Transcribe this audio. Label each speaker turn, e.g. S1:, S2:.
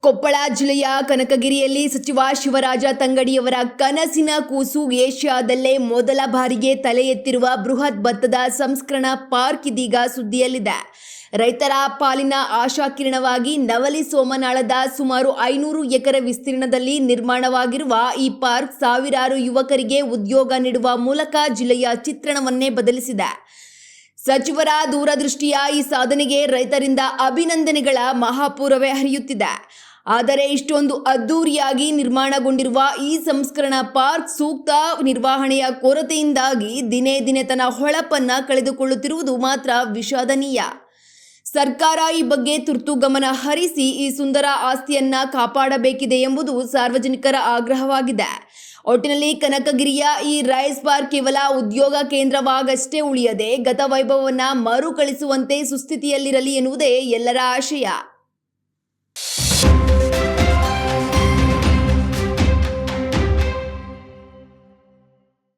S1: ಕೊಪ್ಪಳ ಜಿಲ್ಲೆಯ ಕನಕಗಿರಿಯಲ್ಲಿ ಸಚಿವ ಶಿವರಾಜ ತಂಗಡಿಯವರ ಕನಸಿನ ಕೂಸು ಏಷ್ಯಾದಲ್ಲೇ ಮೊದಲ ಬಾರಿಗೆ ತಲೆ ಎತ್ತಿರುವ ಬೃಹತ್ ಭತ್ತದ ಸಂಸ್ಕರಣಾ ಪಾರ್ಕ್ ಇದೀಗ ಸುದ್ದಿಯಲ್ಲಿದೆ. ರೈತರ ಪಾಲಿನ ಆಶಾಕಿರಣವಾಗಿ ನವಲಿ ಸೋಮನಾಳದ ಸುಮಾರು 500 ಎಕರೆ ವಿಸ್ತೀರ್ಣದಲ್ಲಿ ನಿರ್ಮಾಣವಾಗಿರುವ ಈ ಪಾರ್ಕ್ ಸಾವಿರಾರು ಯುವಕರಿಗೆ ಉದ್ಯೋಗ ನೀಡುವ ಮೂಲಕ ಜಿಲ್ಲೆಯ ಚಿತ್ರಣವನ್ನೇ ಬದಲಿಸಿದೆ. ಸಚಿವರ ದೂರದೃಷ್ಟಿಯ ಈ ಸಾಧನೆಗೆ ರೈತರಿಂದ ಅಭಿನಂದನೆಗಳ ಮಹಾಪೂರವೇ ಹರಿಯುತ್ತಿದೆ. ಆದರೆ ಇಷ್ಟೊಂದು ಅದ್ದೂರಿಯಾಗಿ ನಿರ್ಮಾಣಗೊಂಡಿರುವ ಈ ಸಂಸ್ಕರಣಾ ಪಾರ್ಕ್ ಸೂಕ್ತ ನಿರ್ವಹಣೆಯ ಕೊರತೆಯಿಂದಾಗಿ ದಿನೇ ದಿನೇ ತನ್ನ ಹೊಳಪನ್ನು ಕಳೆದುಕೊಳ್ಳುತ್ತಿರುವುದು ಮಾತ್ರ ವಿಷಾದನೀಯ. ಸರ್ಕಾರ ಈ ಬಗ್ಗೆ ತುರ್ತು ಗಮನ ಹರಿಸಿ ಈ ಸುಂದರ ಆಸ್ತಿಯನ್ನ ಕಾಪಾಡಬೇಕಿದೆ ಎಂಬುದು ಸಾರ್ವಜನಿಕರ ಆಗ್ರಹವಾಗಿದೆ. ಒಟ್ಟಿನಲ್ಲಿ ಕನಕಗಿರಿಯ ಈ ರೈಸ್ ಪಾರ್ಕ್ ಕೇವಲ ಉದ್ಯೋಗ ಕೇಂದ್ರವಾಗಷ್ಟೇ ಉಳಿಯದೆ ಗತ ವೈಭವವನ್ನು ಮರುಕಳಿಸುವಂತೆ ಸುಸ್ಥಿತಿಯಲ್ಲಿರಲಿ ಎನ್ನುವುದೇ ಎಲ್ಲರ ಆಶಯ.